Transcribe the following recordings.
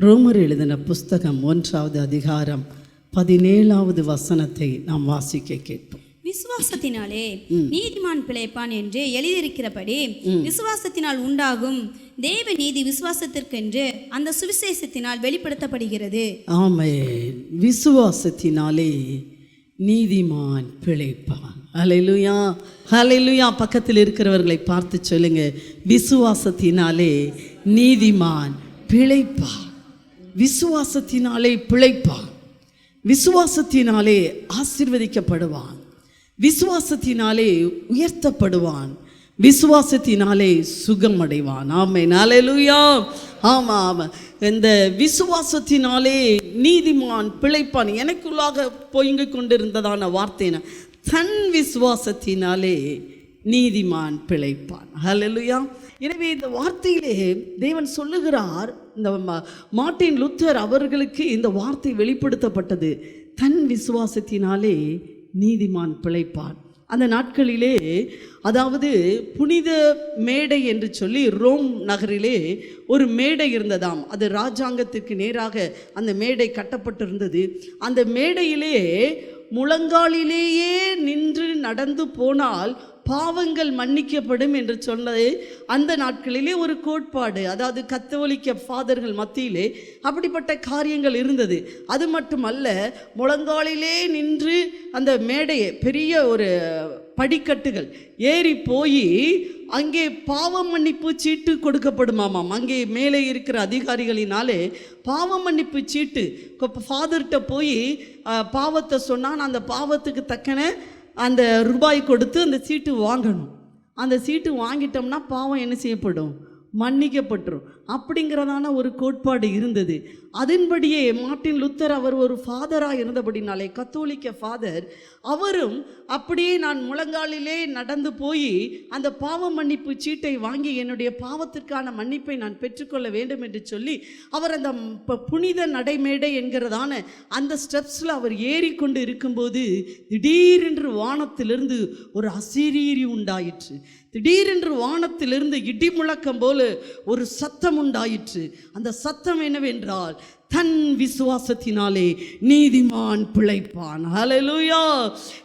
ரோமர் எழுதின புஸ்தகம் 1வது அதிகாரம் 17வது வசனத்தை நாம் வாசிக்க கேட்போம். விசுவாசத்தினாலே நீதிமான் பிழைப்பான் என்று எழுதியிருக்கிறபடி விசுவாசத்தினால் உண்டாகும் தேவ நீதி விசுவாசத்திற்கென்று அந்த சுவிசேஷத்தினால் வெளிப்படுத்தப்படுகிறது. ஆமென். விசுவாசத்தினாலே நீதிமான் பிழைப்பான். ஹல்லேலூயா, ஹல்லேலூயா. பக்கத்தில் இருக்கிறவர்களை பார்த்து சொல்லுங்க, விசுவாசத்தினாலே நீதிமான் பிழைப்பான். விசுவாசத்தினாலே பிழைப்பான். விசுவாசத்தினாலே ஆசீர்வதிக்கப்படுவான். விசுவாசத்தினாலே உயர்த்தப்படுவான். விசுவாசத்தினாலே சுகம் அடைவான். ஆமென், ஹல்லேலூயா. ஆமாம் ஆமாம். இந்த விசுவாசத்தினாலே நீதிமான் பிழைப்பான் எனக்குள்ளாக பொய்ந்து கொண்டிருந்ததான வார்த்தைனா, தன் விசுவாசத்தினாலே நீதிமான் பிழைப்பான். ஹல்லேலூயா. எனவே இந்த வார்த்தையிலே தேவன் சொல்லுகிறார், இந்த மார்ட்டின் லூத்தர் அவர்களுக்கு இந்த வார்த்தை வெளிப்படுத்தப்பட்டது. தன் விசுவாசத்தினாலே நீதிமான் பிழைப்பான். அந்த நாட்களிலே, அதாவது புனித மேடை என்று சொல்லி ரோம் நகரிலே ஒரு மேடை இருந்ததாம். அது ராஜாங்கத்திற்கு நேராக அந்த மேடை கட்டப்பட்டிருந்தது. அந்த மேடையிலே முழங்காலிலேயே நின்று நடந்து போனால் பாவங்கள் மன்னிக்கப்படும் என்று சொன்னது அந்த நாட்களிலே ஒரு கோட்பாடு. அதாவது கத்தோலிக்க ஃபாதர்கள் மத்தியிலே அப்படிப்பட்ட காரியங்கள் இருந்தது. அது மட்டுமல்ல, முழங்காலிலே நின்று அந்த மேடையை பெரிய ஒரு படிக்கட்டுகள் ஏறி போய் அங்கே பாவ மன்னிப்பு சீட்டு கொடுக்கப்படுமாமாம். அங்கே மேலே இருக்கிற அதிகாரிகளினாலே பாவ மன்னிப்பு சீட்டு ஃபாதர்கிட்ட போய் பாவத்தை சொன்னால் அந்த பாவத்துக்கு தக்கன அந்த ரூபாய் கொடுத்து அந்த சீட்டு வாங்கணும். அந்த சீட்டு வாங்கிட்டோம்னா பாவம் என்ன செய்யப்படும்? மன்னிக்கப்பட்டுரும். அப்படிங்கிறதான ஒரு கோட்பாடு இருந்தது. அதன்படியே மார்ட்டின் லூத்தர் அவர் ஒரு ஃபாதராக இருந்தபடினாலே, கத்தோலிக்க ஃபாதர், அவரும் அப்படியே நான் முழங்காலிலே நடந்து போய் அந்த பாவ மன்னிப்பு சீட்டை வாங்கி என்னுடைய பாவத்திற்கான மன்னிப்பை நான் பெற்றுக்கொள்ள வேண்டும் என்று சொல்லி அவர் அந்த புனித நடைமேடை என்கிறதான அந்த ஸ்டெப்ஸில் அவர் ஏறிக்கொண்டு இருக்கும்போது திடீரென்று வானத்திலிருந்து ஒரு அசரீரி உண்டாயிற்று. திடீரென்று வானத்திலிருந்து இடி முழக்கம் போல ஒரு சத்தம் உண்டாயிற்று. அந்த சத்தம் என்னவென்றால், தன் விசுவாசத்தினாலே நீதிமான் பிழைப்பான். ஹல்லேலூயா.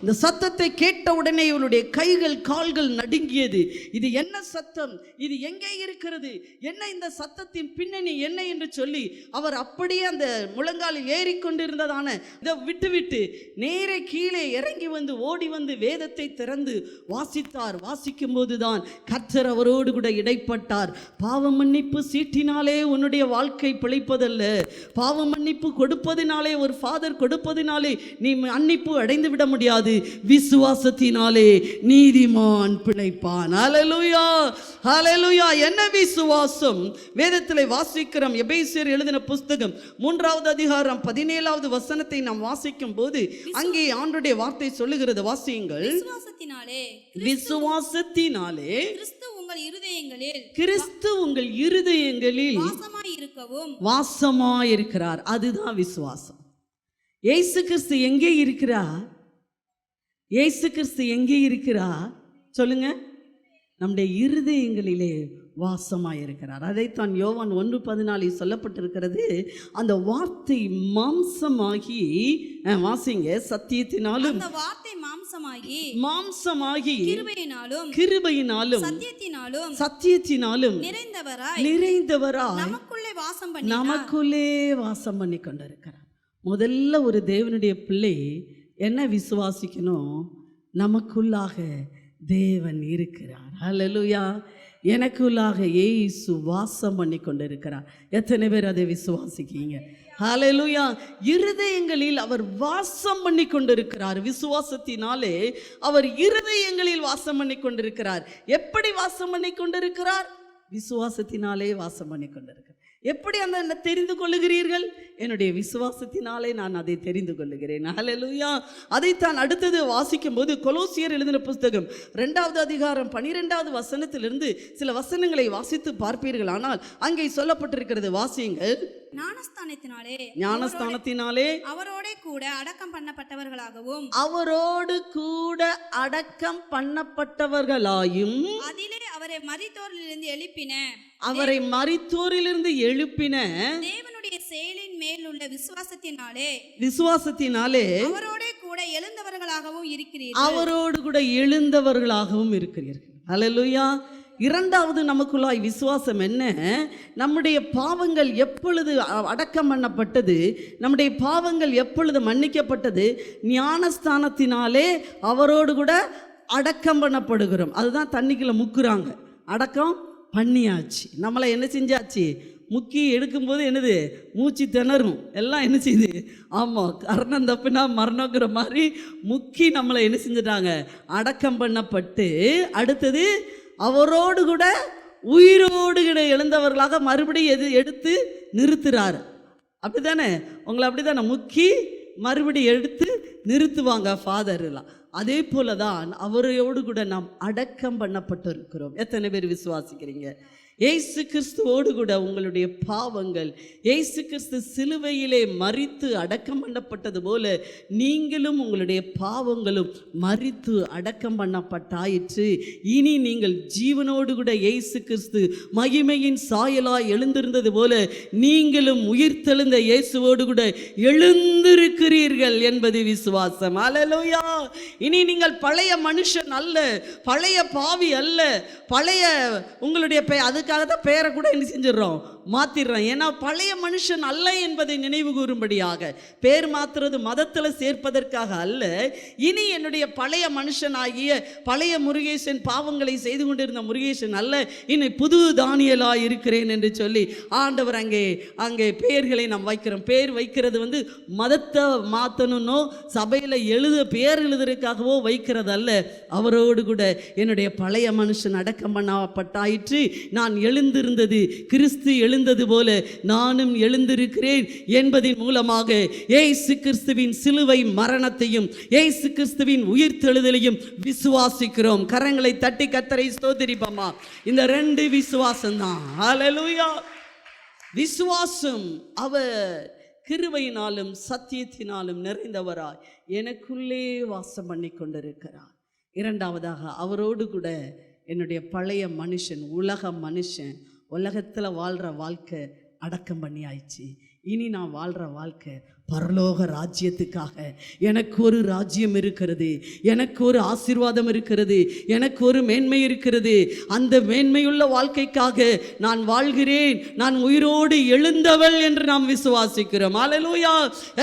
இந்த சத்தத்தை கேட்ட உடனே இவருடைய கைகள் கால்கள் நடுங்கியது. இது என்ன சத்தம்? இது எங்கே இருக்கிறது? என்ன இந்த சத்தத்தின் பின்னணி என்ன என்று சொல்லி அவர் அப்படியே அந்த முழங்காலில் ஏறிக்கொண்டிருந்ததான இதை விட்டுவிட்டு நேரே கீழே இறங்கி வந்து ஓடி வந்து வேதத்தை திறந்து வாசித்தார். வாசிக்கும் போதுதான் கர்த்தர் அவரோடு கூட இடைப்பட்டார். பாவ மன்னிப்பு சீட்டினாலே உன்னுடைய வாழ்க்கை பிழைப்பதல்ல. பாவ மன்னிப்பு கொடுப்பதினாலே, ஒரு ஃபாதர் கொடுப்பதினாலே நீ மன்னிப்பு அடைந்து விட முடியாது. விசுவாசத்தினாலே நீதிமான் பிழைப்பான். ஹல்லேலூயா, ஹல்லேலூயா. என்ன விசுவாசம்? வேதத்திலே வாசிக்கிறோம். எபேசியர் எழுதின புஸ்தகம் 3வது அதிகாரம் 17வது வசனத்தை நாம் வாசிக்கும் போது அங்கே ஆண்டவருடைய வார்த்தை சொல்லுகிறது. வாசியுங்கள். விசுவாசத்தினாலே கிறிஸ்து உங்கள் இருதயங்களில் வாசமாயிருக்கிறார். அதுதான் விசுவாசம். இயேசு கிறிஸ்து எங்கே இருக்கிறார்? இயேசு கிறிஸ்து எங்கே இருக்கிறார்? சொல்லுங்க. நம்முடைய இருதயங்களிலே வாசமாயிருக்கிறார். அதைத்தான் யோவான் 1:14 சொல்லப்பட்டிருக்கிறது. அந்த வார்த்தை மாம்சமாகி, வாசிங்க, சத்தியத்தினாலும் மாம்சமாகி கிருபையினாலும் சத்தியத்தினாலும் நிறைந்தவராய் நமக்குள்ளே வாசம் பண்ணி கொண்டிருக்கிறார். முதல்ல ஒரு தேவனுடைய பிள்ளை என்ன விசுவாசிக்கணும்? நமக்குள்ளாக தேவன் இருக்கிறார். ஹல்லேலூயா. எனக்குள்ளாக இயேசு வாசம் பண்ணி கொண்டிருக்கிறார். எத்தனை பேர் அதை விசுவாசிக்கீங்க? ஹல்லேலூயா. இருதயங்களில் அவர் வாசம் பண்ணி கொண்டிருக்கிறார். விசுவாசத்தினாலே அவர் இருதயங்களில் வாசம் பண்ணி கொண்டிருக்கிறார். எப்படி வாசம் பண்ணி கொண்டிருக்கிறார்? விசுவாசத்தினாலே வாசம் பண்ணி கொண்டிருக்கிறார். எப்படி அந்த தெரிந்து கொள்ளுகிறீர்கள்? என்னுடைய விசுவாசத்தினாலே நான் அதை தெரிந்து கொள்ளுகிறேன். ஹல்லேலூயா. அதைத்தான் அடுத்தது வாசிக்கும் போது கொலோசியர் எழுதின புஸ்தகம் 2வது அதிகாரம் 12வது வசனத்திலிருந்து சில வசனங்களை வாசித்து பார்ப்பீர்கள். ஆனால் அங்கே சொல்லப்பட்டிருக்கிறது. வாசியுங்கள். ஞானஸ்தானத்தினாலே அவரோடு கூட அடக்கம் பண்ணப்பட்டவர்களாயும் அதிலே அவரை மரித்தோரிலிருந்து எழுப்பின தேவனுடைய செயலின் மேல் உள்ள விசுவாசத்தினாலே அவரோடு கூட எழுந்தவர்களாகவும் இருக்கிறீர்கள். அவரோடு கூட எழுந்தவர்களாகவும் இருக்கிறீர்கள். அல்லேலூயா. இரண்டாவது நமக்குள்ளாய் விசுவாசம் என்ன? நம்முடைய பாவங்கள் எப்பொழுது அடக்கம் பண்ணப்பட்டது, நம்முடைய பாவங்கள் எப்பொழுது மன்னிக்கப்பட்டது? ஞானஸ்தானத்தினாலே அவரோடு கூட அடக்கம் பண்ணப்படுகிறோம். அதுதான் தண்ணிக்குள்ள முக்குறாங்க, அடக்கம் பண்ணியாச்சு. நம்மளை என்ன செஞ்சாச்சு? முக்கி எடுக்கும்போது என்னது? மூச்சு திணறும், எல்லாம் என்ன செய்யுது? ஆமாம், கர்ணம் தப்புனா மரணங்கிற மாதிரி முக்கி நம்மளை என்ன செஞ்சிட்டாங்க? அடக்கம் பண்ணப்பட்டு அடுத்தது அவரோடு கூட உயிரோடு கூட எழுந்தவர்களாக மறுபடியும் எடுத்து நிறுத்துறாரு. அப்படி தானே? உங்களை அப்படி தானே முக்கி மறுபடியும் எடுத்து நிறுத்துவாங்க ஃபாதர்லாம். அதே போல தான் அவரோடு கூட நாம் அடக்கம் பண்ணப்பட்டு இருக்கிறோம். எத்தனை பேர் விசுவாசிக்கிறீங்க? இயேசு கிறிஸ்துவோடு கூட உங்களுடைய பாவங்கள், இயேசு கிறிஸ்து சிலுவையிலே மரித்து அடக்கம் பண்ணப்பட்டது போல நீங்களும் உங்களுடைய பாவங்களும் மரித்து அடக்கம் பண்ணப்பட்டாயிற்று. இனி நீங்கள் ஜீவனோடு கூட இயேசு கிறிஸ்து மகிமையின் சாயலாய் எழுந்திருந்தது போல நீங்களும் உயிர்த்தெழுந்த இயேசுவோடு கூட எழுந்திருக்கிறீர்கள் என்பது விசுவாசம். அல்லேலூயா. இனி நீங்கள் பழைய மனுஷன் அல்ல, பழைய பாவி அல்ல, பழைய உங்களுடைய அதுக்காக தான் பெயரை கூட என்ன செஞ்சிடறோம்? மாத்திடுறோம். ஏன்னா பழைய மனுஷன் அல்ல என்பதை நினைவு கூறும்படியாக. பேர் மாத்துறது மதத்தில் சேர்ப்பதற்காக அல்ல. இனி என்னுடைய பழைய மனுஷனாகிய பழைய முருகேசன், பாவங்களை செய்து கொண்டிருந்த முருகேசன் அல்ல, இனி புது தானியலாய் இருக்கிறேன் என்று சொல்லி ஆண்டவர் அங்கே பெயர்களை நாம் வைக்கிறோம். பேர் வைக்கிறது மதத்தை மாற்றணுன்னோ சபையில் பேர் எழுதுறதுக்காகவோ வைக்கிறது அல்ல. அவரோடு கூட என்னுடைய பழைய மனுஷன் அடக்கம் பண்ணப்பட்டாயிற்று, நான் எழுந்திருந்தது கிறிஸ்து எழுந்தது போல நானும் எழுந்திருக்கிறேன் என்பதின் மூலமாக இயேசு கிறிஸ்துவின் சிலுவை மரணத்தையும் இயேசு கிறிஸ்துவின் உயிர்த்தெழுதலையும் விசுவாசிக்கிறோம். கரங்களை தட்டி கர்த்தரை ஸ்தோத்திரிப்போமா. இந்த ரெண்டு விசுவாசம் தான். ஹல்லேலூயா. விசுவாசம் அவர் கிருபையினாலும் சத்தியத்தினாலும் நிறைந்தவராய் எனக்குள்ளே வாசம் பண்ணி கொண்டிருக்கிறார். இரண்டாவதாக அவரோடு கூட என்னுடைய பழைய மனுஷன், உலக மனுஷன், உலகத்தில் வாழ்கிற வாழ்க்கை அடக்கம் பண்ணி ஆயிடுச்சு. இனி நான் வாழ்கிற வாழ்க்கை பரலோக ராஜ்யத்துக்காக. எனக்கு ஒரு ராஜ்யம் இருக்கிறது, எனக்கு ஒரு ஆசீர்வாதம் இருக்கிறது, எனக்கு ஒரு மேன்மை இருக்கிறது. அந்த மேன்மையுள்ள வாழ்க்கைக்காக நான் வாழ்கிறேன். நான் உயிரோடு எழுந்தவள் என்று நாம் விசுவாசிக்கிறோம். அல்லேலூயா.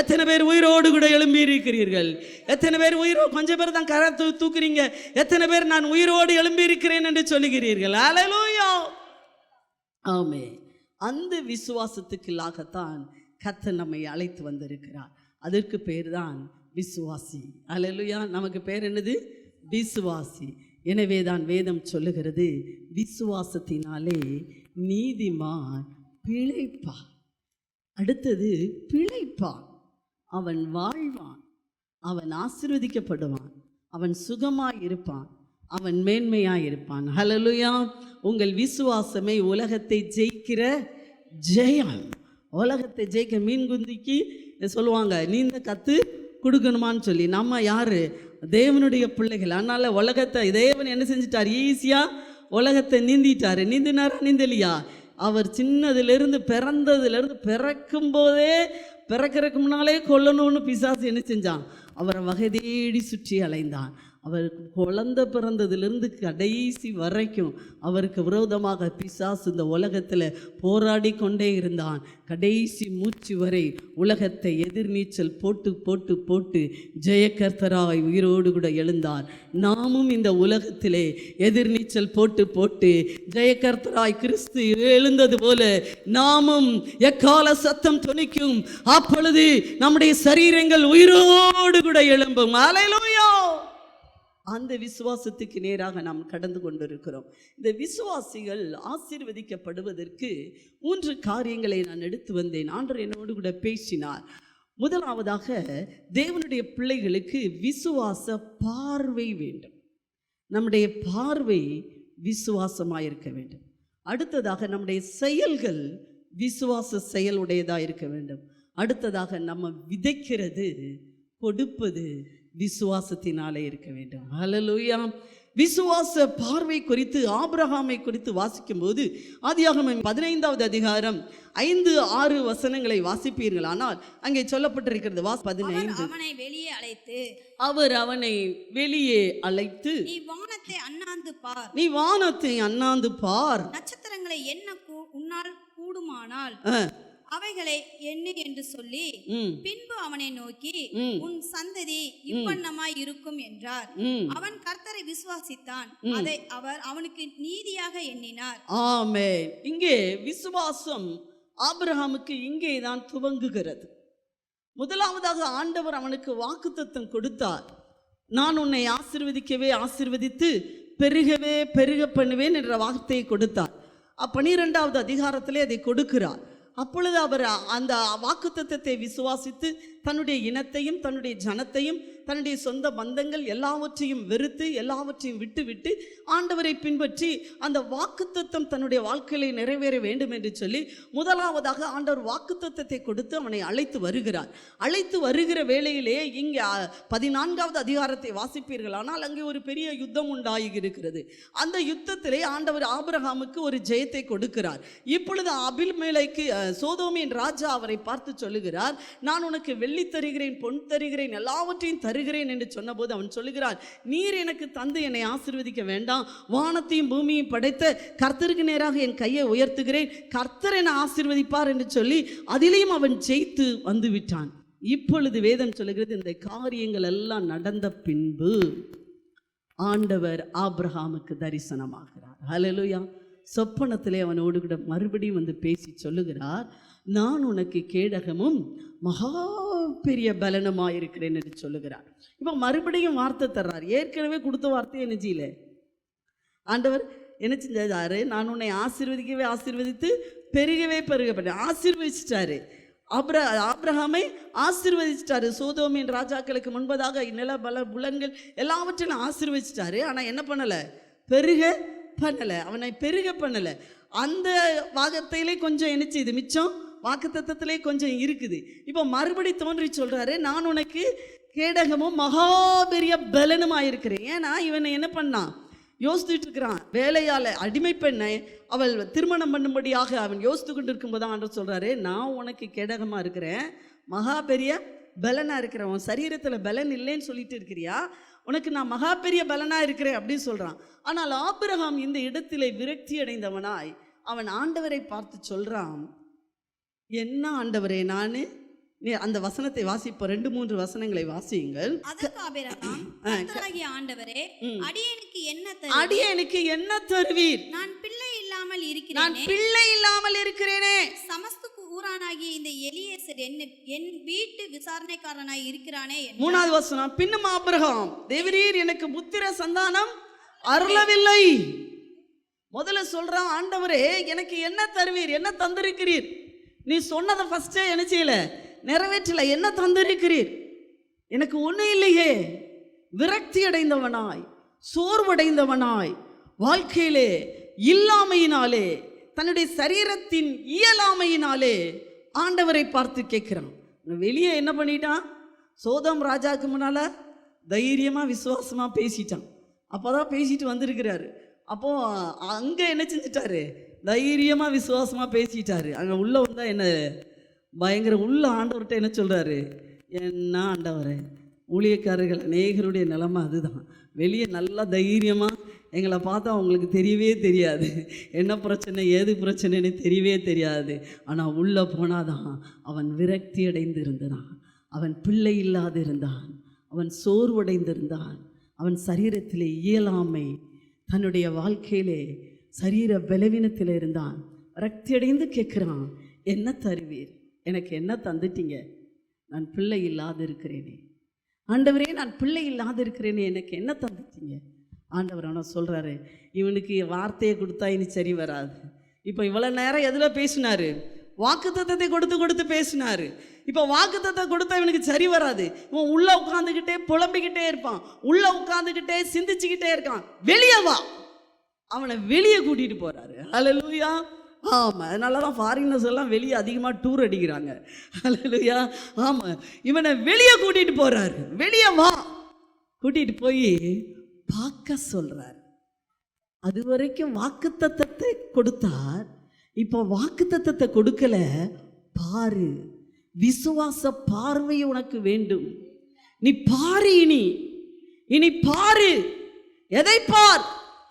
எத்தனை பேர் உயிரோடு கூட எழும்பி இருக்கிறீர்கள்? எத்தனை பேர் கொஞ்சம் பேர் தான் கரத்தை தூக்குறீங்க. எத்தனை பேர் நான் உயிரோடு எழும்பி இருக்கிறேன் என்று சொல்லுகிறீர்கள்? அல்லேலூயா. ஆமே. அந்த விசுவாசத்துக்குள்ளாகத்தான் கர்த்தர் நம்மை அழைத்து வந்திருக்கிறார். அதற்கு பேர் தான் விசுவாசி. அல்லேலூயா. நமக்கு பேர் என்னது? விசுவாசி. எனவே தான் வேதம் சொல்லுகிறது, விசுவாசத்தினாலே நீதிமான் பிழைப்பான். அடுத்தது பிழைப்பான், அவன் வாழ்வான், அவன் ஆசீர்வதிக்கப்படுவான், அவன் சுகமாய் இருப்பான், அவன் மேன்மையாய் இருப்பான். ஹல்லேலூயா. உங்கள் விசுவாசமே உலகத்தை ஜெயிக்கிற ஜெயம். உலகத்தை ஜெயிக்க மீன்குந்திக்கு சொல்லுவாங்க, நீந்த கற்று கொடுக்கணுமான்னு சொல்லி. நம்ம யாரு? தேவனுடைய பிள்ளைகள். அதனால் உலகத்தை தேவன் என்ன செஞ்சிட்டார்? ஈஸியாக உலகத்தை நீந்திட்டார். நீந்தினாரா? நீந்தலியா? அவர் சின்னதுலேருந்து பிறக்கும்போதே பிறக்கிறதுக்கு முன்னாலே கொல்லணும்னு பிசாசு என்ன செஞ்சான்? அவரை வகை தேடி சுற்றி அலைந்தான். அவருக்கு குழந்தை பிறந்ததிலிருந்து கடைசி வரைக்கும் அவருக்கு விரோதமாக பிசாசு இந்த உலகத்தில் போராடி கொண்டே இருந்தான். கடைசி மூச்சு வரை உலகத்தை எதிர்நீச்சல் போட்டு போட்டு போட்டு ஜெயகர்த்தராய் உயிரோடு கூட எழுந்தார். நாமும் இந்த உலகத்திலே எதிர்நீச்சல் போட்டு போட்டு ஜெயகர்த்தராய் கிறிஸ்து எழுந்தது போல நாமும் எக்கால சத்தம் துணிக்கும். அப்பொழுது நம்முடைய சரீரங்கள் உயிரோடு கூட எழும்பும். அல்லேலூயா. அந்த விசுவாசத்துக்கு நேராக நாம் கடந்து கொண்டிருக்கிறோம். இந்த விசுவாசிகள் ஆசீர்வதிக்கப்படுவதற்கு 3 காரியங்களை நான் எடுத்து வந்தேன். ஆண்டவர் என்னோடு கூட பேசினார். முதலாவதாக, தேவனுடைய பிள்ளைகளுக்கு விசுவாச பார்வை வேண்டும். நம்முடைய பார்வை விசுவாசமாக இருக்க வேண்டும். அடுத்ததாக, நம்முடைய செயல்கள் விசுவாச செயலுடையதாக இருக்க வேண்டும். அடுத்ததாக, நம்ம விதைக்கிறது கொடுப்பது விசுவாசத்தினாலே இருக்க வேண்டும். ஹல்லேலூயா. விசுவாச பார்வை குறித்து ஆபிரகாமை குறித்து வாசிக்கும் போது ஆதியாகமம் 15வது அதிகாரம் 5-6 வசனங்களை வாசிப்பீர்கள். ஆனால் அங்கே சொல்லப்பட்டிருக்கிறது 15. அவனை வெளியே அழைத்து அவர் அவனை வெளியே அழைத்து நீ வானத்தை அண்ணாந்து பார், நீ வானத்தை அண்ணாந்து பார், நட்சத்திரங்களை என்ன உன்னால் கூடுமானால் அவைகளை எண்ணு என்று சொல்லி பின்பு அவனை நோக்கி உன் சந்ததி இப்பண்ணமாய் இருக்கும் என்றார். அவன் கர்த்தரை விசுவாசித்தான், அதை அவர் அவனுக்கு நீதியாக எண்ணினார். ஆமென். இங்கே விசுவாசம் ஆபிரகாமுக்கு இங்கேதான் துவங்குகிறது. முதலாவதாக ஆண்டவர் அவனுக்கு வாக்குத்தத்தம் கொடுத்தார். நான் உன்னை ஆசீர்வதிக்கவே ஆசீர்வதித்து பெருகவே பெருக பண்ணுவேன் என்ற வார்த்தையை கொடுத்தார். 12வது அதிகாரத்திலே அதை கொடுக்கிறார். அப்பொழுது அவர் அந்த வாக்குத்தத்தத்தை விசுவாசித்து தன்னுடைய இனத்தையும் தன்னுடைய ஜனத்தையும் தன்னுடைய சொந்த பந்தங்கள் எல்லாவற்றையும் வெறுத்து எல்லாவற்றையும் விட்டு ஆண்டவரை பின்பற்றி அந்த வாக்குத்தத்தம் தன்னுடைய வாழ்க்கையிலே நிறைவேற வேண்டும் என்று சொல்லி முதலாவதாக ஆண்டவர் வாக்குத்தத்தத்தை கொடுத்து அவனை அழைத்து வருகிறார். அழைத்து வருகிற வேளையிலே இங்கே 14வது அதிகாரத்தை வாசிப்பீர்கள். ஆனால் அங்கே ஒரு பெரிய யுத்தம் உண்டாகி இருக்கிறது. அந்த யுத்தத்திலே ஆண்டவர் ஆபிரகாமுக்கு ஒரு ஜெயத்தை கொடுக்கிறார். இப்பொழுது அபிமெலேக்கு சோதோமின் ராஜா அவரை பார்த்து சொல்லுகிறார், நான் உனக்கு வெள்ளி தருகிறேன், பொன் தருகிறேன், எல்லாவற்றையும் தருகிறேன் என்று சொன்னபோது அவன் சொல்லுகிறார், நீர் எனக்கு தந்து என்னை ஆசீர்வதிக்க வேண்டாம், வானத்தையும் பூமியையும் படைத்த கர்த்தருக்கு நேராக என் கையை உயர்த்துகிறேன், கர்த்தர் என்னை ஆசீர்வதிப்பார் என்று சொல்லி அதிலேயும் அவன் ஜெயித்து வந்து விட்டான். இப்பொழுது வேதம் சொல்லுகிறது, இந்த காரியங்கள் எல்லாம் நடந்த பின்பு ஆண்டவர் ஆபிரகாமுக்கு தரிசனமாகிறார். ஹல்லேலூயா. சொப்பனத்திலே அவனோடு கூட மறுபடியும் வந்து பேசி சொல்லுகிறார், நான் உனக்கு கேடகமும் மகா பெரிய பலனுமாக இருக்கிறேன் என்று சொல்லுகிறார். இப்போ மறுபடியும் வார்த்தை தர்றார். ஏற்கனவே கொடுத்த வார்த்தையை என்ன செய்யல ஆண்டவர் என்ன செஞ்சாரு, நான் உன்னை ஆசீர்வதிக்கவே ஆசீர்வதித்து பெருகவே பெருகப்பட்டேன். ஆசீர்வதிச்சிட்டாரு. ஆபிரகாமை ஆசீர்வதிச்சிட்டாரு. சோதோமின் ராஜாக்களுக்கு முன்பதாக நில பல புலன்கள் எல்லாவற்றிலும் ஆசீர்வதிச்சிட்டாரு. ஆனால் என்ன பண்ணலை, பெருக பண்ணலை, அவனை பெருக பண்ணலை. அந்த வாகத்திலே கொஞ்சம் என்ன செய்யுது, மிச்சம் வாக்குத்தத்தத்திலே கொஞ்சம் இருக்குது. இப்போ மறுபடி தோன்றி சொல்றாரு, நான் உனக்கு கேடகமும் மகா பெரிய பலனுமாக இருக்கிறேன். ஏன்னா இவனை என்ன பண்ணான், யோசித்துட்டு இருக்கிறான். வேலையால் அடிமை பெண்ணை அவள் திருமணம் பண்ணும்படியாக அவன் யோசித்து கொண்டு இருக்கும்போது ஆண்டவர் சொல்றாரு, நான் உனக்கு கேடகமாக இருக்கிறேன், மகா பெரிய பலனாக இருக்கிறேன். உன் சரீரத்தில் பலன் இல்லைன்னு சொல்லிட்டு இருக்கிறியா, உனக்கு நான் மகா பெரிய பலனாக இருக்கிறேன் அப்படின்னு சொல்கிறான். ஆனால் ஆபிரகாம் இந்த இடத்திலே விரக்தி அடைந்தவனாய் அவன் ஆண்டவரை பார்த்து சொல்கிறான், என்ன ஆண்டவரே, நான் அந்த வசனத்தை வாசிப்போம். 2-3 வசனங்களை வாசியுங்கள். அதற்கு ஆபிரகாம், கர்த்தராகிய ஆண்டவரே, அடியேனுக்கு என்ன தருவீர்? நான் பிள்ளை இல்லாமல் இருக்கிறேனே. சமஸ்து ஊரானாகிய இந்த எலியேசர் என் வீட்டு விசாரணைக்காரனாய் இருக்கிறானே. 3வது வசனம், பின்னும் ஆபிரகாம், தேவரீர் எனக்கு புத்திர சந்தானம் அருளவில்லை. முதல்ல சொல்றான், ஆண்டவரே எனக்கு என்ன தருவீர், என்ன தந்திருக்கிறீர்? நீ சொன்னதை ஃபர்ஸ்டே என்ன செய்யல, நிறைவேற்றல, என்ன தந்திருக்கிறீர்? எனக்கு ஒன்றும் இல்லையே. விரக்தி அடைந்தவனாய் சோர்வடைந்தவனாய் வாழ்க்கையிலே இல்லாமையினாலே தன்னுடைய சரீரத்தின் இயலாமையினாலே ஆண்டவரை பார்த்து கேட்கிறான். வெளியே என்ன பண்ணிட்டான், சோதோம் ராஜாவுக்கு முன்னால தைரியமா விசுவாசமா பேசிட்டான். அப்போதான் பேசிட்டு வந்திருக்கிறாரு. அப்போ அங்க என்ன செஞ்சிட்டாரு, தைரியமா விசுவாசமா பேசிட்டாரு. அங்க உள்ள வந்தா என்ன பயங்கர உள்ள ஆண்டவர்கிட்ட என்ன சொல்றாரு, என்ன ஆண்டவரே, ஊழியக்காரர்கள் அநேகருடைய நிலைமை அதுதான். வெளியே நல்லா தைரியமாக எங்களை பார்த்தா அவங்களுக்கு தெரியவே தெரியாது, என்ன பிரச்சனை ஏது பிரச்சனைன்னு தெரியவே தெரியாது. ஆனால் உள்ளே போனாதான் அவன் விரக்தி அடைந்து இருந்தான், அவன் பிள்ளை இல்லாது இருந்தான், அவன் சோர்வடைந்திருந்தான், அவன் சரீரத்திலே இயலாமை, தன்னுடைய வாழ்க்கையிலே சரீர பலவீனத்தில் இருந்தான். விரக்தி அடைந்து கேட்குறான், என்ன தருவீர், எனக்கு என்ன தந்துட்டீங்க, நான் பிள்ளை இல்லாது இருக்கிறேனே ஆண்டவரே, நான் பிள்ளை இல்லாது இருக்கிறேனே, எனக்கு என்ன தந்துட்டீங்க? ஆண்டவர் ஆனால் சொல்கிறாரு, இவனுக்கு வார்த்தையை கொடுத்தா இனி சரி வராது. இப்போ இவ்வளோ நேரம் எதில் பேசினார், வாக்குத்தத்தத்தை கொடுத்து பேசினார். இப்போ வாக்குத்தத்தை கொடுத்தா இவனுக்கு சரி வராது. இவன் உள்ளே உட்காந்துக்கிட்டே புலம்பிக்கிட்டே இருப்பான், உள்ளே உட்காந்துக்கிட்டே சிந்திச்சுக்கிட்டே இருக்கான். வெளியே வா, அவனை வெளியே கூட்டிகிட்டு போகிறாரு. ஹல்லேலூயா. ஆமாம், அதனால தான் ஃபாரினர்ஸ் எல்லாம் வெளியே அதிகமாக டூர் அடிக்கிறாங்க. ஹல்லேலூயா. ஆமாம், இவனை வெளியே கூட்டிகிட்டு போகிறாரு. வெளியே வா, கூட்டிகிட்டு போய் பார்க்க சொல்றார். அது வரைக்கும் வாக்குத்தத்தத்தை கொடுத்தார், இப்போ வாக்குத்தத்தத்தை கொடுக்கல. பாரு, விசுவாச பார்வை உனக்கு வேண்டும். நீ பாரு, இனி பாரு. எதை பார்?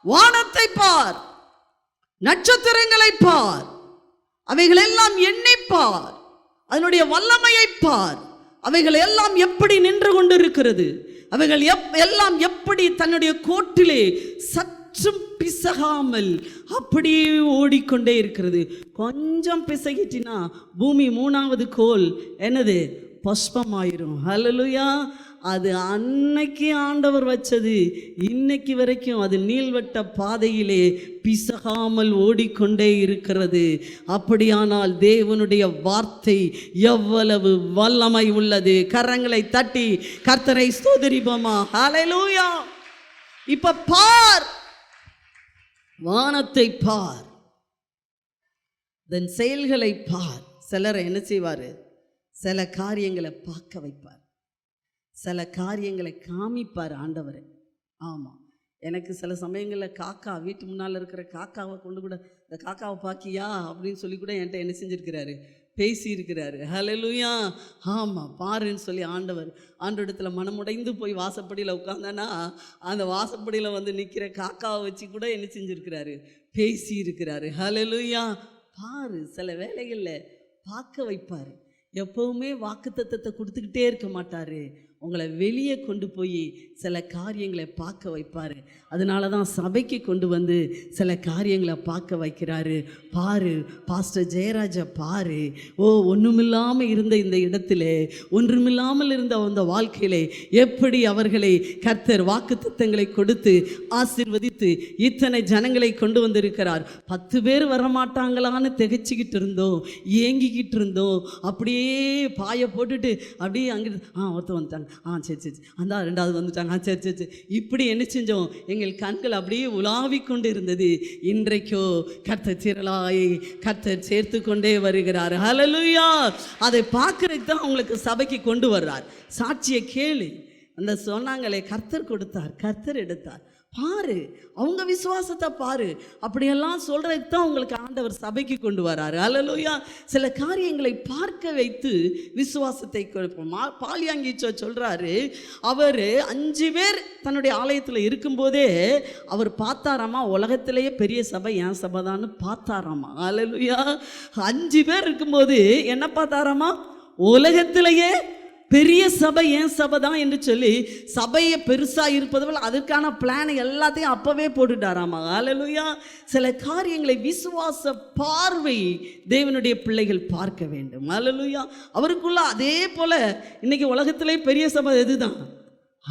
வானத்தை பார், நட்சத்திரங்களை பார், அவைகள் எல்லாம் எண்ணி பார், அதனுடைய வல்லமையை பார். அவைகள் எல்லாம் எப்படி நின்று கொண்டிருக்கிறது, அவைகள் எல்லாம் எப்படி தன்னுடைய கோட்டிலே சற்றும் பிசகாமல் அப்படியே ஓடிக்கொண்டே இருக்கிறது. கொஞ்சம் பிசகிட்டினா பூமி 3வது கோள் என்னது? புஷ்பமாயிரும். ஹல்லேலூயா. அது அன்னைக்கு ஆண்டவர் வச்சது, இன்னைக்கு வரைக்கும் அது நீள்வட்ட பாதையிலே பிசகாமல் ஓடிக்கொண்டே இருக்கிறது. அப்படியானால் தேவனுடைய வார்த்தை எவ்வளவு வல்லமை உள்ளது! கரங்களை தட்டி கர்த்தரை ஸ்தோத்திரிப்போமா? ஹல்லேலூயா. இப்ப பார், வானத்தை பார், தன் செயல்களை பார். சிலரை என்ன செய்வாரு? சில காரியங்களை பார்க்க வைப்பார், சில காரியங்களை காமிப்பார் ஆண்டவர். ஆமாம், எனக்கு சில சமயங்களில் காக்கா, வீட்டு முன்னால் இருக்கிற காக்காவை கொண்டு கூட, இந்த காக்காவை பார்க்கியா அப்படின்னு சொல்லி கூட என்கிட்ட என்ன செஞ்சுருக்கிறாரு? பேசியிருக்கிறாரு. ஹல்லேலூயா. ஆமாம், பாருன்னு சொல்லி ஆண்டவரிடத்தில் மனமுடைந்து போய் வாசப்படியில் உட்காந்தானா, அந்த வாசப்படியில் வந்து நிற்கிற காக்காவை வச்சு கூட என்ன செஞ்சுருக்கிறாரு? பேசியிருக்கிறாரு. ஹல்லேலூயா. பாரு, சில வேலைகளில் பார்க்க வைப்பார். எப்பவுமே வாக்குத்தத்தத்தை கொடுத்துக்கிட்டே இருக்க மாட்டார், உங்களை வெளியே கொண்டு போய் சில காரியங்களை பார்க்க வைப்பார். அதனால தான் சபைக்கு கொண்டு வந்து சில காரியங்களை பார்க்க வைக்கிறாரு. பாரு, பாஸ்டர் ஜெயராஜை பாரு. ஒன்றுமில்லாமல் இருந்த இந்த இடத்துல, ஒன்றுமில்லாமல் இருந்த அந்த வாழ்க்கையிலே எப்படி அவர்களை கர்த்தர் வாக்குத்தத்தங்களை கொடுத்து ஆசீர்வதித்து இத்தனை ஜனங்களை கொண்டு வந்திருக்கிறார். 10 பேர் வரமாட்டாங்களான்னு திகைச்சிக்கிட்டு இருந்தோம், ஏங்கிக்கிட்டு இருந்தோம். அப்படியே பாயை போட்டுட்டு அப்படியே அங்கிட்டு ஒருத்தர் வந்துட்டாங்க, சரி அந்த 2வது வந்துட்டாங்க, சரி இப்படி என்ன செஞ்சோம்? எங்கள் கண்கள் அப்படியே உலாவிக் கொண்டு இருந்தது. இன்றைக்கோ கர்த்தர் திரளாய் கர்த்தர் சேர்த்து கொண்டே வருகிறார். ஹல்லேலூயா. அதை பார்க்கறதுக்கு தான் உங்களுக்கு சபைக்கு கொண்டு வர்றார். சாட்சியை கேளு. அந்த சொன்னாங்களே, கர்த்தர் கொடுத்தார், கர்த்தர் எடுத்தார். பாரு, அவங்க விசுவாசத்தை பாரு. அப்படியெல்லாம் சொல்றதுக்கு தான் உங்களுக்கு ஆண்டவர் சபைக்கு கொண்டு வராரு. ஹல்லேலூயா. சில காரியங்களை பார்க்க வைத்து விசுவாசத்தை கொடுப்போம். பாலியாங்கிச்சோ சொல்றாரு, அவர் 5 பேர் தன்னுடைய ஆலயத்தில் இருக்கும்போதே அவர் பார்த்தாராமா, உலகத்திலேயே பெரிய சபை என் சபை தான்னு பார்த்தாராமா. ஹல்லேலூயா. 5 பேர் இருக்கும்போது என்ன பார்த்தாராமா? உலகத்திலேயே பெரிய சபை என் சபை தான் என்று சொல்லி சபையை பெருசாக இருப்பதுவரை அதற்கான பிளான் எல்லாத்தையும் அப்பவே போட்டுட்டாராமா. ஹல்லேலூயா. சில காரியங்களை விசுவாச பார்வை தேவனுடைய பிள்ளைகள் பார்க்க வேண்டும். ஹல்லேலூயா. அவருக்குள்ள அதே போல இன்னைக்கு உலகத்திலே பெரிய சபை எதுதான்?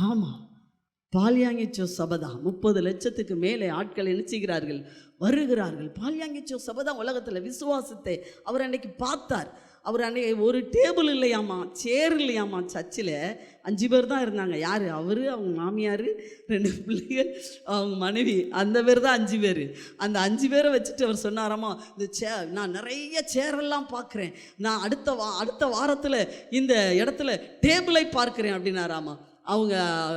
ஆமாம், பாலியாங்கிச்சோ சபை தான். 30 லட்சத்துக்கு மேலே ஆட்கள் நினைச்சுகிறார்கள், வருகிறார்கள். பாலியாங்கிச்சோ சபை தான் உலகத்தில் விசுவாசத்தை அவர் அன்னைக்கு பார்த்தார். அவர் அன்னைக்கு ஒரு டேபிள் இல்லையாமா, சேர் இல்லையாமா. சர்ச்சில் 5 பேர் தான் இருந்தாங்க. யார்? அவர், அவங்க மாமியார், 2 பிள்ளைகள், அவங்க மனைவி, அந்த பேர் தான் 5 பேர். அந்த 5 பேரை வச்சுட்டு அவர் சொன்னாராமா, இந்த நான் நிறைய சேரெல்லாம் பார்க்குறேன், நான் அடுத்த வாரத்தில் இந்த இடத்துல டேபிளை பார்க்குறேன் அப்படின்னாராமா. அவங்க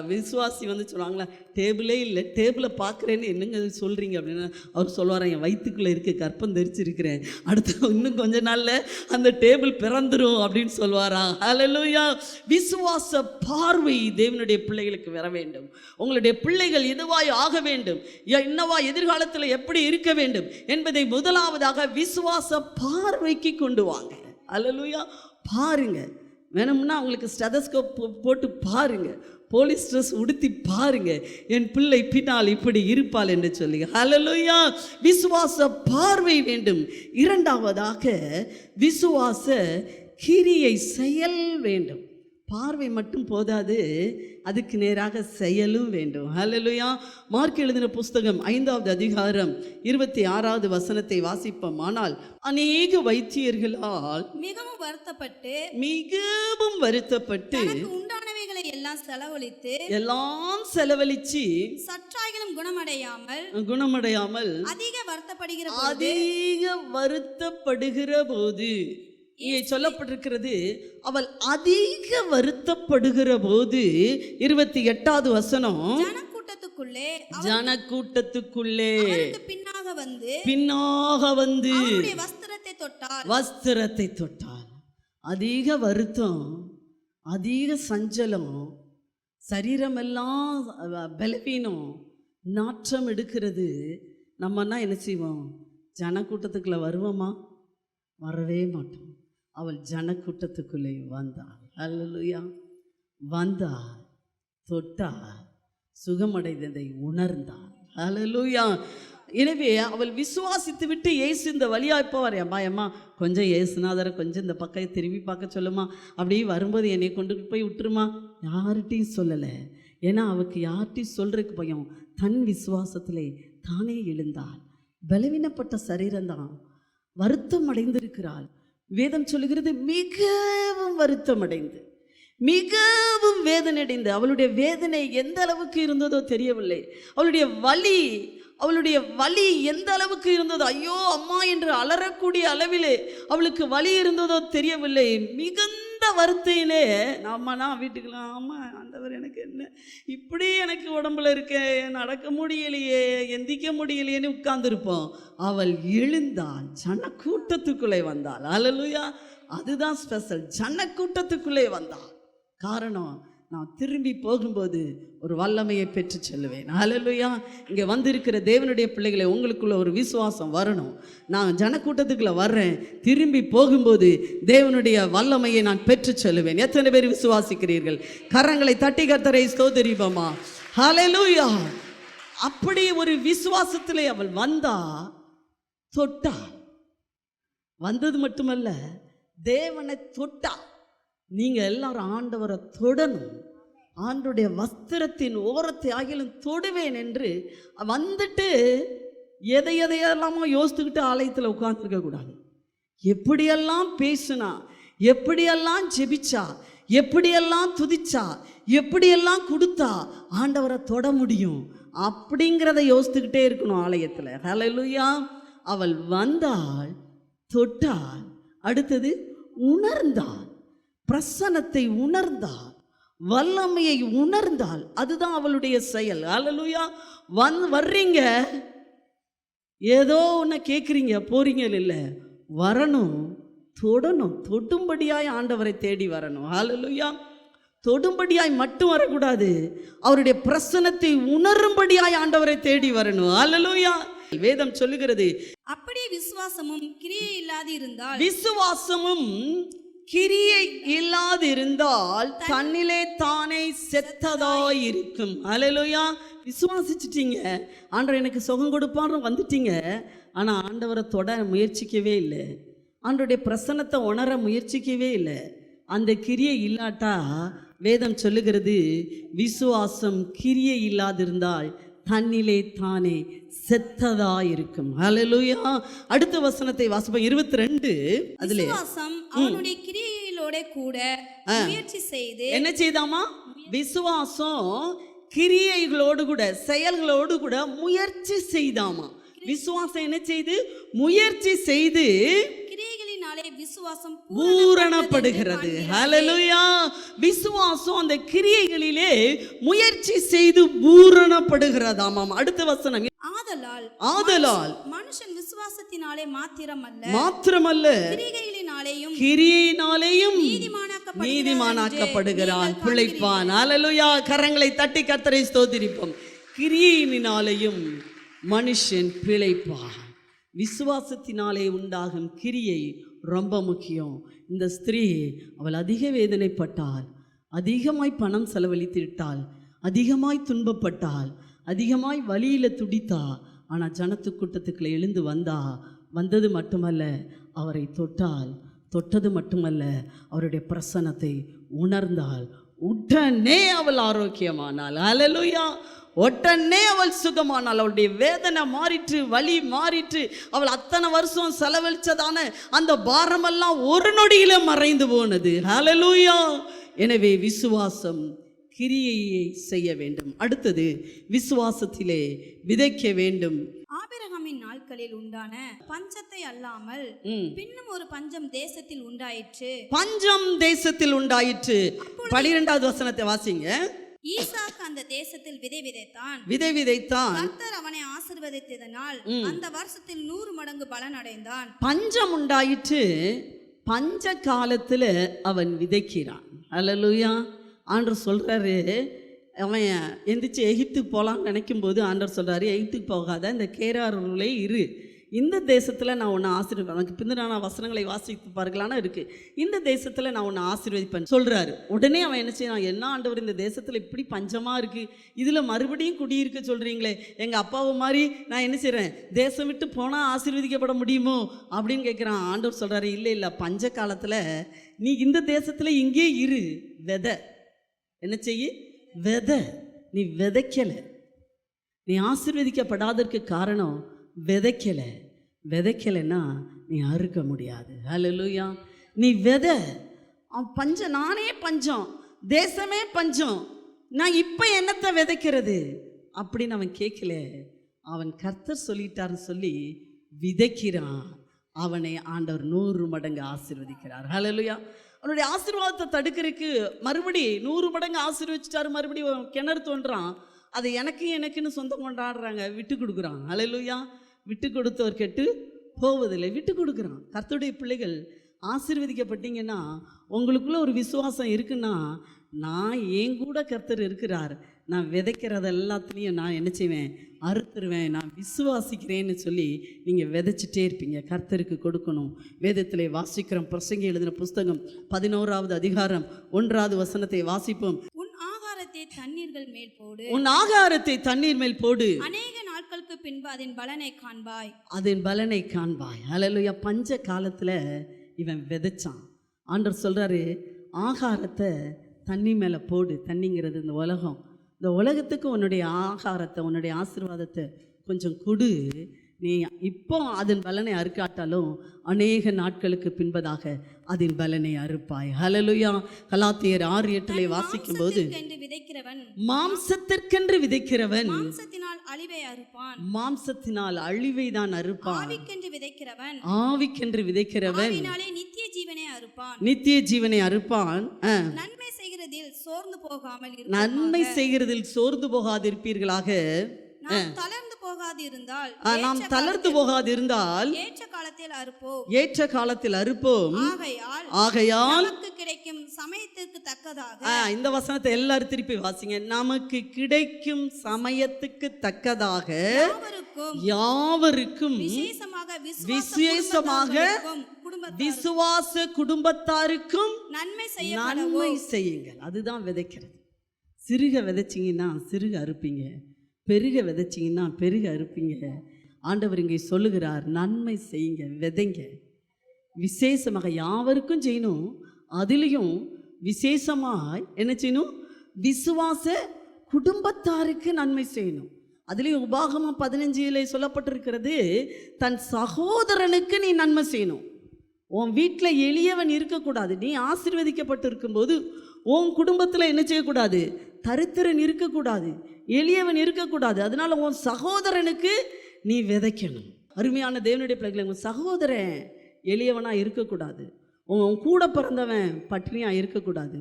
விசுவாசி வந்து சொல்லுவாங்களா, டேபிளே இல்லை, டேபிளை பார்க்குறேன்னு என்னங்க சொல்கிறீங்க அப்படின்னு. அவர் சொல்லுவாராம், என் வயிற்றுக்குள்ளே இருக்க கற்பம் தெரிச்சிருக்கிறேன், அடுத்த இன்னும் கொஞ்ச நாளில் அந்த டேபிள் பிறந்துடும் அப்படின்னு சொல்லுவாராம். ஹல்லேலூயா. விசுவாச பார்வை தேவனுடைய பிள்ளைகளுக்கு வர வேண்டும். உங்களுடைய பிள்ளைகள் எதுவாய் ஆக வேண்டும், என்னவா எதிர்காலத்தில் எப்படி இருக்க வேண்டும் என்பதை முதலாவதாக விசுவாச பார்வைக்கு கொண்டு வாங்க. ஹல்லேலூயா. பாருங்க, வேணும்னா அவங்களுக்கு ஸ்டெதஸ்கோப் போட்டு பாருங்க, போலீஸ் ட்ரெஸ் உடுத்தி பாருங்க, என் பிள்ளை பின்னால் இப்படி இருப்பாள் என்று சொல்லி. ஹல்லேலூயா. விசுவாச பார்வை வேண்டும். 2வதாக விசுவாச கிரியை, செயல் வேண்டும். பார்வை மட்டும் போதாது, அதுக்கு நேராக செயலும் வேண்டும். ஹல்லேலூயா. மார்க் எழுதின புஸ்தகம் 5வது அதிகாரம் 26வது வசனத்தை வாசிப்போமானால், அநேக வைத்தியர்களால் மிகவும் வருத்தப்பட்டு உண்டானவைகளை எல்லாம் செலவழிச்சு சற்றாகிலும் குணமடையாமல் அதிக வருத்தப்படுகிற போது இங்கே சொல்லப்பட்டிருக்கிறது, அவள் அதிக வருத்தப்படுகிற போது. 28வது வசனம், ஜனக்கூட்டத்துக்குள்ளே அவருக்கு பின்னாக வந்து அவருடைய வஸ்திரத்தை தொட்டார். அதிக வருத்தம், அதிக சஞ்சலம், சரீரமெல்லாம் பலவீனம், நாற்றம் எடுக்கிறது. நம்மன்னா என்ன செய்வோம்? ஜனக்கூட்டத்துக்குள்ள வருவோமா? வரவே மாட்டோம். அவள் ஜனக்கூட்டத்துக்குள்ளே வந்தாள். அல்லேலூயா. வந்தாள், தொட்டாள், சுகமடைந்ததை உணர்ந்தாள். அல்லேலூயா. எனவே அவள் விசுவாசித்து விட்டு இயேசு இந்த வழியா இப்போ வர அம்மா கொஞ்சம் இயேசுநாதரை கொஞ்சம் இந்த பக்கம் திரும்பி பார்க்க சொல்லுமா, அப்படியே வரும்போது என்னை கொண்டு போய் விட்டுருமா. யார்கிட்டையும் சொல்லலை. ஏன்னா அவளுக்கு யார்கிட்டையும் சொல்றதுக்கு பயம். தன் விசுவாசத்திலே தானே எழுந்தாள். பலவீனப்பட்ட சரீரம்தான், வருத்தம் அடைந்திருக்கிறாள். வேதம் சொல்லுகிறது மிகவும் வருத்தம் அடைந்து, மிகவும் வேதனை அடைந்து. அவளுடைய வேதனை எந்த அளவுக்கு இருந்ததோ தெரியவில்லை. அவளுடைய வலி எந்த அளவுக்கு இருந்ததோ, ஐயோ அம்மா என்று அலறக்கூடிய அளவிலே அவளுக்கு வலி இருந்ததோ தெரியவில்லை. மிகுந்த வருத்தையிலே நான் வீட்டுக்கெல்லாம் அம்மா ஆண்டவர் எனக்கு என்ன இப்படி எனக்கு உடம்புல இருக்க, நடக்க முடியலையே, எந்திக்க முடியலையேன்னு உட்கார்ந்துருப்போம். அவள் எழுந்தாள், ஜனக்கூட்டத்துக்குள்ளே வந்தாள். அல்லேலூயா. அதுதான் ஸ்பெஷல். ஜனக்கூட்டத்துக்குள்ளே வந்தாள். காரணம், நான் திரும்பி போகும்போது ஒரு வல்லமையை பெற்று செல்லுவேன். அல்லேலூயா. இங்கே வந்திருக்கிற தேவனுடைய பிள்ளைகளை, உங்களுக்குள்ள ஒரு விசுவாசம் வரணும். நான் ஜனக்கூட்டத்துக்குள்ள வர்றேன், திரும்பி போகும்போது தேவனுடைய வல்லமையை நான் பெற்று செல்லுவேன். எத்தனை பேர் விசுவாசிக்கிறீர்கள்? கரங்களை தட்டி கர்த்தரை ஸ்தோத்திரிப்போமா. அல்லேலூயா. அப்படி ஒரு விசுவாசத்திலே அவள் வந்தா, தொட்டா. வந்தது மட்டுமல்ல, தேவனை தொட்டா. நீங்க எல்லாரும் ஆண்டவரை தொடணும். ஆண்டவருடைய வஸ்திரத்தின் ஓரத்தை ஆகிலும் தொடுவேன் என்று வந்துட்டு எதையெல்லாமோ யோசித்துக்கிட்டு ஆலயத்தில் உட்கார்ந்துருக்க கூடாது. எப்படியெல்லாம் பேசுனா, எப்படியெல்லாம் ஜெபிச்சா, எப்படியெல்லாம் துதிச்சா, எப்படியெல்லாம் கொடுத்தா ஆண்டவரை தொட முடியும் அப்படிங்கிறத யோசித்துக்கிட்டே இருக்கணும் ஆலயத்தில். ஹல்லேலூயா. அவள் வந்தாள், தொட்டாள், அடுத்தது உணர்ந்தாள், பிரசன்னத்தை உணர்ந்தாள், வல்லமையை உணர்ந்தாள். அதுதான் அவளுடைய செயல். அல்லேலூயா. வர்றீங்க, ஏதோ ஒன்று கேட்குறீங்க போறீங்க இல்லை, வரணும், தொடணும். தொடும்படியாய் ஆண்டவரை தேடி வரணும். அல்லேலூயா. தொடும்படியாய் மட்டும் வரக்கூடாது, அவருடைய பிரசன்னத்தை உணரும்படியாய் ஆண்டவரை தேடி வரணும். அல்லேலூயா. வேதம் சொல்லுகிறது, அப்படியே விசுவாசமும் கிரியை இல்லாதிருந்தால் தன்னிலே தானே செத்ததாய் இருக்கும். அல்லேலூயா. விசுவாசிச்சிட்டீங்க, ஆண்டவர் எனக்கு சுகம் கொடுப்பான்னு வந்துட்டீங்க. ஆனால் ஆண்டவரை தொட முயற்சிக்கவே இல்லை, ஆண்டவருடைய பிரசன்னத்தை உணர முயற்சிக்கவே இல்லை. அந்த கிரியை இல்லாட்டா வேதம் சொல்லுகிறது, விசுவாசம் கிரியை இல்லாதிருந்தால் தன்னிலே தானே செத்ததா இருக்கும். ஹல்லேலூயா. அடுத்த வசனத்தை வாசிப்போம். 22. அதிலே விசுவாசம் அவனுடைய கிரியைகளோட கூட முயற்சி செய்து என்ன செய்தாமா? விசுவாசம் கிரியைகளோடு கூட, செயல்களோடு கூட முயற்சி செய்தாமா. விசுவாசம் என்ன செய்து? முயற்சி செய்து கிரியைகளினாலே விசுவாசம் பூரணப்படுகிறது. ஹல்லேலூயா. விசுவாசம் அந்த கிரியைகளிலே முயற்சி செய்து பூரணப்படுகிறதாமாம். அடுத்த வசனம், ஆதலால் மனுஷன் விசுவாசத்தினாலே மாத்திரமல்ல கிரியையினாலேயும் நீதிமானாக்கப்படுகிறான், பிழைப்பான். அல்லேலூயா. கரங்களை தட்டி கர்த்தரை ஸ்தோத்திரிப்போம். கிரியையினாலேயும் மனுஷன் பிழைப்பான். விசுவாசத்தினாலே உண்டாகும் கிரியை ரொம்ப முக்கியம். இந்த ஸ்திரீ, அவள் அதிக வேதனைப்பட்டாள், அதிகமாய் பணம் செலவழித்து விட்டாள், அதிகமாய் துன்பப்பட்டாள், அதிகமாய் வலியில் துடித்தா. ஆனால் ஜனத்து கூட்டத்துக்குள்ள எழுந்து வந்தது மட்டுமல்ல, அவரை தொட்டாள். தொட்டது மட்டுமல்ல, அவருடைய பிரசன்னத்தை உணர்ந்தாள். உடனே அவள் ஆரோக்கியமானாள். அல்லேலூயா. உடனே அவள் சுகமானாள். அவளுடைய வேதனை மாறிற்று, வலி மாறிற்று. அவள் அத்தனை வருஷம் செலவழிச்சதான அந்த பாரமெல்லாம் ஒரு நொடியில மறைந்து போனது. ஹல்லேலூயா. எனவே விசுவாசம் கிரியையை செய்ய வேண்டும். அடுத்தது, விசுவாசத்திலே விதைக்க வேண்டும். ஆபிரகாமின் நாட்களில் உண்டான பஞ்சத்தை அல்லாமல் பின்னும் ஒரு பஞ்சம் தேசத்தில் உண்டாயிற்று. பஞ்சம் தேசத்தில் உண்டாயிற்று. 12வது வசனத்தை வாசிங்க. ஈசாக்கு அந்த தேசத்தில் விதை விதைத்தான். விதை விதைத்தான். கர்த்தர் அவனை ஆசீர்வதித்ததனால் அந்த வருஷத்தில் 100 மடங்கு பலன் அடைந்தான். பஞ்சம் உண்டாயிற்று. பஞ்ச காலத்துல அவன் விதைக்கிறான். அல்லேலூயா. ஆண்டவர் சொல்றாரு, அவன் எந்திரிச்சு எகிப்துக்கு போகலான்னு நினைக்கும் போது ஆண்டவர் சொல்றாரு, எகிப்துக்கு போகாத, இந்த கேராரூரிலே இரு, இந்த தேசத்தில் நான் உன்னை ஆசீர்வதிப்பேன். எனக்கு பிந்திரான வசனங்களை வாசித்து பார்க்கலான்னு இருக்குது. இந்த தேசத்தில் நான் உன்னை ஆசீர்வதிப்பேன் சொல்கிறாரு. உடனே அவன் என்ன செய்யறான், என்ன ஆண்டவர் இந்த தேசத்தில் இப்படி பஞ்சமாக இருக்குது, இதில் மறுபடியும் குடியிருக்க சொல்கிறீங்களே, எங்கள் அப்பாவை மாதிரி நான் என்ன செய்கிறேன், தேசம் விட்டு போனால் ஆசீர்வதிக்கப்பட முடியுமோ அப்படின்னு கேட்குறான். ஆண்டவர் சொல்கிறாரு, இல்லை இல்லை, பஞ்ச காலத்தில் நீ இந்த தேசத்தில் இங்கே இரு, விதை என்ன செய்ய, விதை. நீ விதைக்கலை, நீ ஆசீர்வதிக்கப்படாததற்கு காரணம் விதைக்கலை. விதைக்கலைன்னா நீ அறுக்க முடியாது. அல்லேலூயா. நீ விதை. பஞ்சம், நானே பஞ்சம், தேசமே பஞ்சம், நான் இப்போ என்னத்தை விதைக்கிறது அப்படின்னு அவன் கேட்கல. அவன் கர்த்தர் சொல்லிட்டாருன்னு சொல்லி விதைக்கிறான். அவனை ஆண்டவர் 100 மடங்கு ஆசீர்வதிக்கிறார். அல்லேலூயா. அவனுடைய ஆசீர்வாதத்தை தடுக்கிறதுக்கு மறுபடி 100 மடங்கு ஆசீர்வதிச்சிட்டாரு. மறுபடியும் கிணறு தோன்றான். அதை எனக்குன்னு சொந்தம் கொண்டாடுறாங்க, விட்டு கொடுக்குறான். அல்லேலூயா. விட்டு கொடுத்தவர் கெட்டு போவதில்லை, விட்டு கொடுக்குறான். கர்த்தருடைய பிள்ளைகள் ஆசீர்வதிக்கப்பட்டீங்கன்னா, உங்களுக்குள்ள ஒரு விசுவாசம் இருக்குன்னா, நான் என் கூட கர்த்தர் இருக்கிறார், நான் விதைக்கிறது எல்லாத்துலேயும் நான் என்ன செய்வேன், அறுத்துருவேன், நான் விசுவாசிக்கிறேன்னு சொல்லி நீங்கள் விதைச்சிட்டே இருப்பீங்க. கர்த்தருக்கு கொடுக்கணும். வேதத்திலே வாசிக்கிறோம். பிரசங்கி எழுதின புஸ்தகம் 11வது அதிகாரம் 1வது வசனத்தை வாசிப்போம். உன் ஆகாரத்தை தண்ணீர்கள் மேல் போடு, உன் ஆகாரத்தை தண்ணீர் மேல் போடு, அநேக நாட்களுக்கு பின்பு அதன் பலனை காண்பாய், அதன் பலனை காண்பாய். அல்லேலூயா. பஞ்ச காலத்தில் இவன் விதைச்சான். ஆண்டவர் சொல்கிறாரு, ஆகாரத்தை தண்ணி மேலே போடு. தண்ணிங்கிறது இந்த உலகம். இந்த உலகத்துக்கு உன்னுடைய ஆகாரத்தை, உன்னுடைய ஆசீர்வாதத்தை கொஞ்சம் கொடு. நீ இப்போ அதன் பலனை அறுக்காட்டாலும் அநேக நாட்களுக்கு பின்பதாக அதன் பலனை அறுப்பாய். ஹல்லேலூயா. கலாத்தியர் 6:8 வாசிக்கும் போது, மாம்சத்திற்கென்று விதைக்கிறவன் மாம்சத்தினால் அழிவை அறுப்பான், மாம்சத்தினால் அழிவை தான் அறுப்பான். ஆவிக்கென்று விதைக்கிறவன் ஆவிக்கென்று விதைக்கிறவன் நித்திய ஜீவனை அறுப்பான், நித்திய ஜீவனை அறுப்பான். நன்மை செய்கிறதில் சோர்ந்து போகாமல், நன்மை செய்கிறதில் சோர்ந்து போகாதிருப்பீர்களாக. நாம் தளர்ந்து போகாதிருந்தால், நாம் தளர்ந்து போகாதிருந்தால் ஏற்ற காலத்தில் அறுப்போம், ஏற்ற காலத்தில் அறுப்போம். ஆகையால் நமக்கு கிடைக்கும் சமயத்திற்கு தக்கதாக. இந்த வசனத்தை எல்லாரும் திருப்பி வாசிங்க. நமக்கு கிடைக்கும் சமயத்துக்கு தக்கதாக யாவருக்கும் விசேஷமாக விசுவாச குடும்பத்தாருக்கும் நன்மை செய்யுங்கள். அதுதான் விதைக்கிறது. சிறுக விதைச்சிங்கன்னா சிறுக அறுப்பீங்க, பெருக விதைச்சிங்கன்னா பெருக அறுப்பீங்க. ஆண்டவர் இங்கே சொல்லுகிறார், நன்மை செய்யுங்க, விதைங்க. விசேஷமாக யாவருக்கும் செய்யணும். அதுலேயும் விசேஷமாய் என்ன செய்யணும், விசுவாச குடும்பத்தாருக்கு நன்மை செய்யணும். அதுலேயும் உபாகமம் 15 சொல்லப்பட்டிருக்கிறது, தன் சகோதரனுக்கு நீ நன்மை செய்யணும். உன் வீட்டில் எளியவன் இருக்கக்கூடாது. நீ ஆசீர்வதிக்கப்பட்டு இருக்கும்போது உன் குடும்பத்தில் என்ன செய்யக்கூடாது, தரித்திரன் இருக்கக்கூடாது, எளியவன் இருக்கக்கூடாது. அதனால உன் சகோதரனுக்கு நீ விதைக்கணும். அருமையான தேவனுடைய பிள்ளைகளை, உன் சகோதரன் எளியவனாக இருக்கக்கூடாது, உன் கூட பிறந்தவன் பட்டினியாக இருக்கக்கூடாது,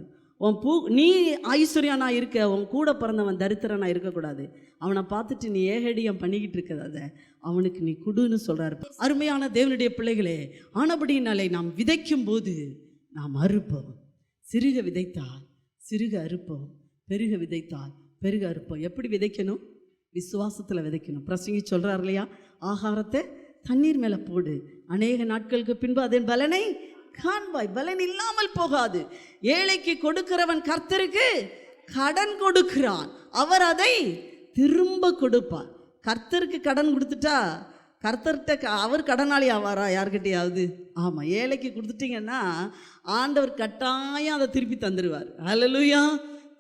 நீ ஐஸ்வர்யானா இருக்க, உன் கூட பிறந்தவன் தரித்திரனாக இருக்கக்கூடாது. அவனை பார்த்துட்டு நீ ஏகடியம் பண்ணிக்கிட்டு இருக்கிறத அவனுக்கு நீ குடுன்னு சொல்கிறாரு. அருமையான தேவனுடைய பிள்ளைகளே, ஆனபடியினாலே நாம் விதைக்கும் போது நாம் அறுப்போம். சிறுக விதைத்தால் சிறுக அறுப்போம், பெருக விதைத்தால் பெருக அறுப்போம். எப்படி விதைக்கணும், விசுவாசத்தில் விதைக்கணும். பிரசங்கி சொல்கிறார் இல்லையா, ஆகாரத்தை தண்ணீர் மேலே போடு, அநேக நாட்களுக்கு பின்பு அதன் பலனை காண்பாய். பலன் இல்லாமல் போகாது. ஏழைக்கு கொடுக்கிறவன் கர்த்தருக்கு கடன் கொடுக்கிறான், அவர் அதை திரும்ப கொடுப்பார். கர்த்தருக்கு கடன் கொடுத்துட்டா கர்த்தர்கிட்ட அவர் கடனாளி ஆவாரா யார்கிட்டையாவது? ஆமாம், ஏழைக்கு கொடுத்துட்டிங்கன்னா ஆண்டவர் கட்டாயம் அதை திருப்பி தந்துடுவார். அல்லேலூயா.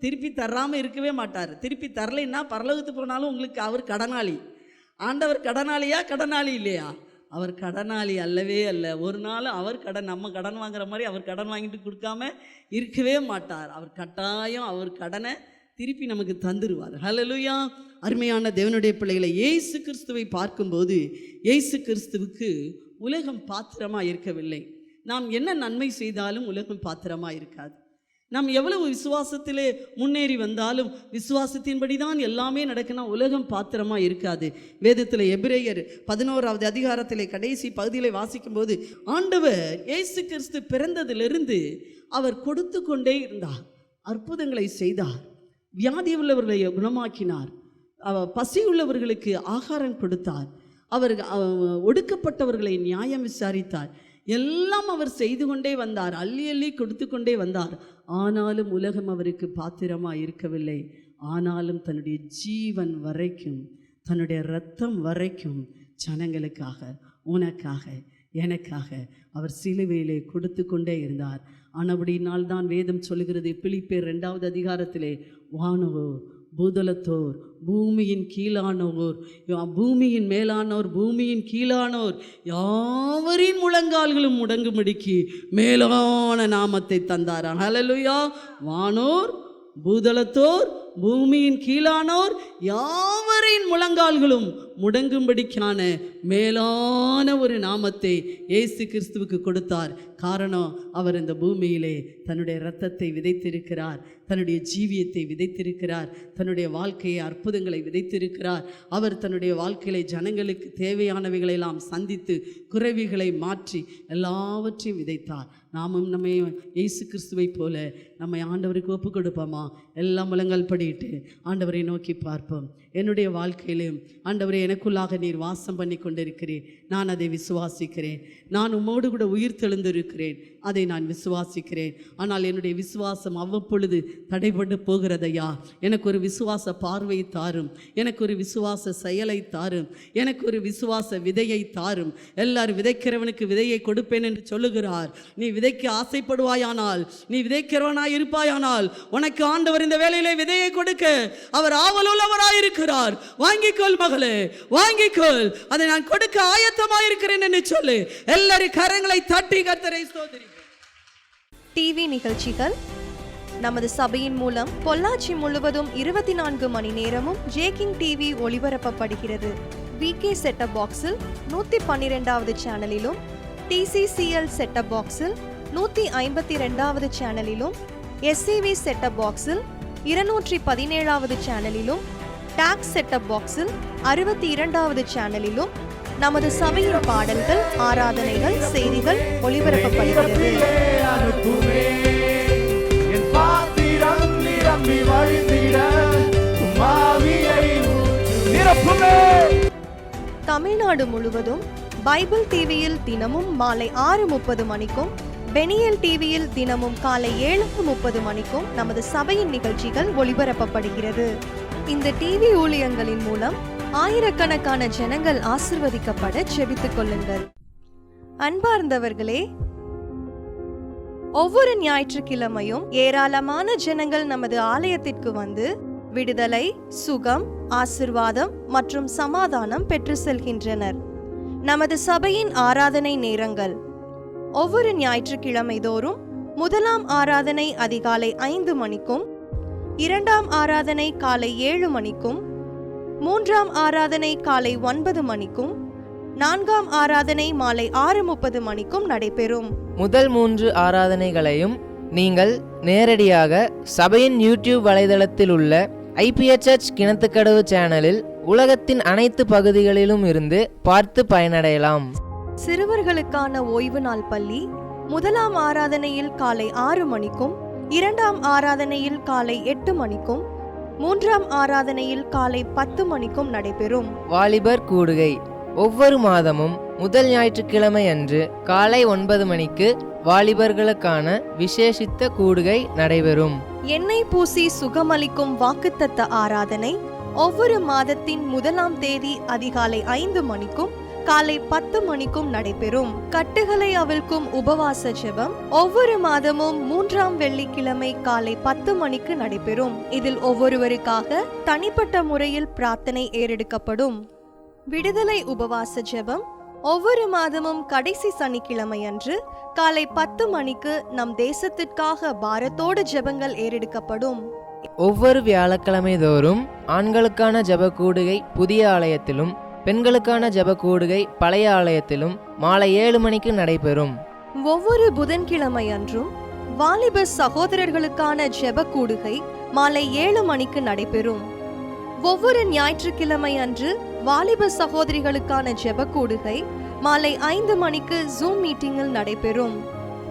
திருப்பி தராமல் இருக்கவே மாட்டார். திருப்பி தரலைன்னா பரலோகத்துக்கு போனாலும் உங்களுக்கு அவர் கடனாளி. ஆண்டவர் கடனாளியா, கடனாளி இல்லையா? அவர் கடனாளி அல்லவே அல்ல. ஒரு நாள் அவர் கடன், நம்ம கடன் வாங்குற மாதிரி அவர் கடன் வாங்கிட்டு கொடுக்காம இருக்கவே மாட்டார். அவர் கட்டாயம் அவர் கடனை திருப்பி நமக்கு தந்துடுவார். ஹல்லேலூயா. அருமையான தேவனுடைய பிள்ளைகளை, இயேசு கிறிஸ்துவை பார்க்கும்போது இயேசு கிறிஸ்துவுக்கு உலகம் பாத்திரமாக இருக்கவில்லை. நாம் என்ன நன்மை செய்தாலும் உலகம் பாத்திரமாக இருக்காது. நாம் எவ்வளவு விசுவாசத்திலே முன்னேறி வந்தாலும் விசுவாசத்தின்படி தான் எல்லாமே நடக்கணும், உலகம் பாத்திரமாக இருக்காது. வேதத்தில் எபிரேயர் 11வது அதிகாரத்திலே கடைசி பகுதியில் வாசிக்கும்போது ஆண்டவர் இயேசு கிறிஸ்து பிறந்ததிலிருந்து அவர் கொடுத்து கொண்டே இருந்தார், அற்புதங்களை செய்தார், வியாதி உள்ளவர்களை குணமாக்கினார், பசி உள்ளவர்களுக்கு ஆகாரம் கொடுத்தார், அவர் ஒடுக்கப்பட்டவர்களை நியாயம் விசாரித்தார், எல்லாம் அவர் செய்து கொண்டே வந்தார், அள்ளி அள்ளி கொடுத்து கொண்டே வந்தார். ஆனாலும் உலகம் அவருக்கு பாத்திரமாக இருக்கவில்லை. ஆனாலும் தன்னுடைய ஜீவன் வரைக்கும், தன்னுடைய இரத்தம் வரைக்கும் ஜனங்களுக்காக, உனக்காக, எனக்காக அவர் சிலுவையிலே கொடுத்து கொண்டே இருந்தார். ஆனபடினால் தான் வேதம் சொல்லுகிறது பிலிப்பியர் 2வது அதிகாரத்திலே, வானோர் பூதலத்தோர் பூமியின் கீழானோர், பூமியின் மேலானோர் பூமியின் கீழானோர் யாவரின் முழங்கால்களும் முடங்கும்படிக்கு மேலான நாமத்தை தந்தாராம். ஹல்லேலூயா. வானோர் பூதலத்தோர் பூமியின் கீழானோர் யாவரின் முழங்கால்களும் முடங்கும்படிக்கான மேலான ஒரு நாமத்தை இயேசு கிறிஸ்துவுக்கு கொடுத்தார். காரணம், அவர் இந்த பூமியிலே தன்னுடைய இரத்தத்தை விதைத்திருக்கிறார், தன்னுடைய ஜீவியத்தை விதைத்திருக்கிறார், தன்னுடைய வாழ்க்கையை அற்புதங்களை விதைத்திருக்கிறார். அவர் தன்னுடைய வாழ்க்கையிலே ஜனங்களுக்கு தேவையானவைகளெல்லாம் சந்தித்து குறைவுகளை மாற்றி எல்லாவற்றையும் விதைத்தார். நாமும் நம்மை இயேசு கிறிஸ்துவை போல நம்மை ஆண்டவருக்கு ஒப்பு கொடுப்போமா? எல்லாம் முழங்கால் படிட்டு ஆண்டவரை நோக்கி பார்ப்போம். என்னுடைய வாழ்க்கையிலும் ஆண்டவரை எனக்குள்ளாக நீர் வாசம் பண்ணி கொண்டிருக்கிறேன், நான் அதை விசுவாசிக்கிறேன். நான் உம்மோடு கூட உயிர் தெழுந்திருக்கிறேன், அதை நான் விசுவாசிக்கிறேன். ஆனால் என்னுடைய விசுவாசம் அவ்வப்பொழுது தடைபட்டு போகிறதையா, எனக்கு ஒரு விசுவாச பார்வையை தாரும், எனக்கு ஒரு விசுவாச செயலை தாரும், எனக்கு ஒரு விசுவாச விதையை தாரும். எல்லாரும் விதைக்கிறவனுக்கு விதையை கொடுப்பேன் என்று சொல்லுகிறார். நீ விதைக்க ஆசைப்படுவாயானால், நீ விதைக்கிறவனாய் இருப்பாயானால், உனக்கு ஆண்டவர் இந்த வேளையிலே விதையை கொடுக்க அவர் ஆவலுள்ளவராயிருக்கிறார். வாங்கிக்கொள் மகளே, வாங்கிக்கொள், அதை நான் கொடுக்க ஆயத்தமாயிருக்கிறேன் என்று சொல்லு. எல்லாரும் கரங்களை தட்டி கர்த்தரை ஸ்தோத்திரி. டிவி நிகழ்ச்சிகள் நமது சபையின் மூலம் பொள்ளாச்சி முழுவதும் 24 மணி நேரமும் ஜேகிங் டிவி ஒளிபரப்பப்படுகிறது. விகே செட்டப் பாக்ஸில் 112வது சேனலிலும், டிசிசிஎல் செட்டப் பாக்ஸில் 152வது சேனலிலும், எஸ்சிவி செட்டப் பாக்ஸில் 217வது சேனலிலும், டாக்ஸ் செட்டப் பாக்ஸில் 62வது சேனலிலும் நமது சபையின் பாடல்கள், ஆராதனைகள், செய்திகள் ஒளிபரப்பப்படுகிறது. தமிழ்நாடு முழுவதும் பைபிள் டிவியில் தினமும் மாலை 6:30 மணிக்கும், பெனியல் டிவியில் தினமும் காலை 7:30 மணிக்கும் நமது சபையின் நிகழ்ச்சிகள் ஒளிபரப்பப்படுகிறது. இந்த டிவி ஊழியங்களின் மூலம் ஆயிரக்கணக்கான ஜனங்கள் ஆசிர்வதிக்கப்பட ஜெபித்துக் கொள்ளுங்கள். அன்பார்ந்தவர்களே, ஒவ்வொரு ஞாயிற்றுக்கிழமையும் ஏராளமான ஜனங்கள் நமது ஆலயத்திற்கு வந்து விடுதலை, சுகம், ஆசிர்வாதம் மற்றும் சமாதானம் பெற்று செல்கின்றனர். நமது சபையின் ஆராதனை நேரங்கள்: ஒவ்வொரு ஞாயிற்றுக்கிழமை தோறும் முதலாம் ஆராதனை அதிகாலை 5 மணிக்கும், 2ஆம் ஆராதனை காலை 7 மணிக்கும், 3ஆம் ஆராதனை காலை 9 மணிக்கும், 4ஆம் ஆராதனை மாலை 6:30 மணிக்கும் நடைபெறும். முதல் 3 ஆராதனைகளையும் நீங்கள் நேரடியாக சபையின் யூடியூப் வலைதளத்தில் உள்ள IPHH கிணத்துக்கடவு சேனலில் உலகத்தின் அனைத்து பகுதிகளிலும் இருந்து பார்த்து பயனடையலாம். சிறுவர்களுக்கான ஓய்வு நாள் பள்ளி முதலாம் ஆராதனையில் காலை 6 மணிக்கும், 2ஆம் ஆராதனையில் காலை 8 மணிக்கும், 3ஆம் ஆராதனையில் காலை 10 மணிக்கும் நடைபெறும். வாலிபர் கூடுகை ஒவ்வொரு மாதமும் முதல் ஞாயிற்றுக்கிழமை அன்று காலை 9 மணிக்கு வாலிபர்களுக்கான விசேஷித்த கூடுகை நடைபெறும். எண்ணெய் பூசி சுகமளிக்கும் வாக்குத்தத்த ஆராதனை ஒவ்வொரு மாதத்தின் 1ஆம் தேதி அதிகாலை 5 மணிக்கும் காலை 10 மணிக்கும் நடைபெறும். கட்டுகளை அவிழ்க்கும் உபவாச ஜெபம் ஒவ்வொரு மாதமும் 3ஆம் வெள்ளிக்கிழமை காலை 10 மணிக்கு நடைபெறும். இதில் ஒவ்வொருவருக்காக தனிப்பட்ட முறையில் பிரார்த்தனை ஏறெடுக்கப்படும். விடுதலை உபவாச ஜெபம் ஒவ்வொரு மாதமும் கடைசி சனிக்கிழமை அன்று காலை 10 மணிக்கு நம் தேசத்திற்காக பாரத்தோடு ஜெபங்கள் ஏறெடுக்கப்படும். ஒவ்வொரு வியாழக்கிழமை தோறும் ஆண்களுக்கான ஜெப கூடுகை புதிய ஆலயத்திலும், பெண்களுக்கான ஜெப கூடுகை பழைய ஆலயத்திலும் மாலை 7 மணிக்கு நடைபெறும். ஒவ்வொரு புதன்கிழமை அன்றும் வாலிப சகோதரர்களுக்கான ஜெப கூடுகை மாலை 7 மணிக்கு நடைபெறும். ஒவ்வொரு ஞாயிற்றுக்கிழமை அன்று வாலிப சகோதரிகளுக்கான ஜெப கூடுகை மாலை 5 மணிக்கு ஜூம் மீட்டிங்கில் நடைபெறும்.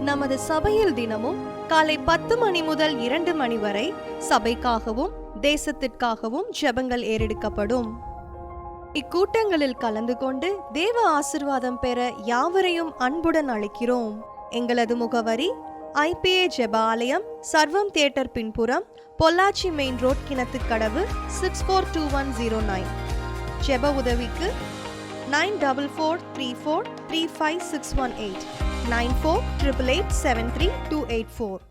நமது சபையில் தினமும் காலை 10 மணி முதல் 2 மணி வரை சபைக்காகவும் தேசத்திற்காகவும் ஜெபங்கள் ஏறெடுக்கப்படும். இக்கூட்டங்களில் கலந்து கொண்டு தேவ ஆசீர்வாதம் பெற யாவரையும் அன்புடன் அழைக்கிறோம். எங்களது முகவரி IPA ஜெப ஆலயம், சர்வம் தியேட்டர் பின்புறம், பொள்ளாச்சி மெயின் ரோட், கிணத்துக்கடவு 642109. ஜெப உதவிக்கு 9443435618 9488873284.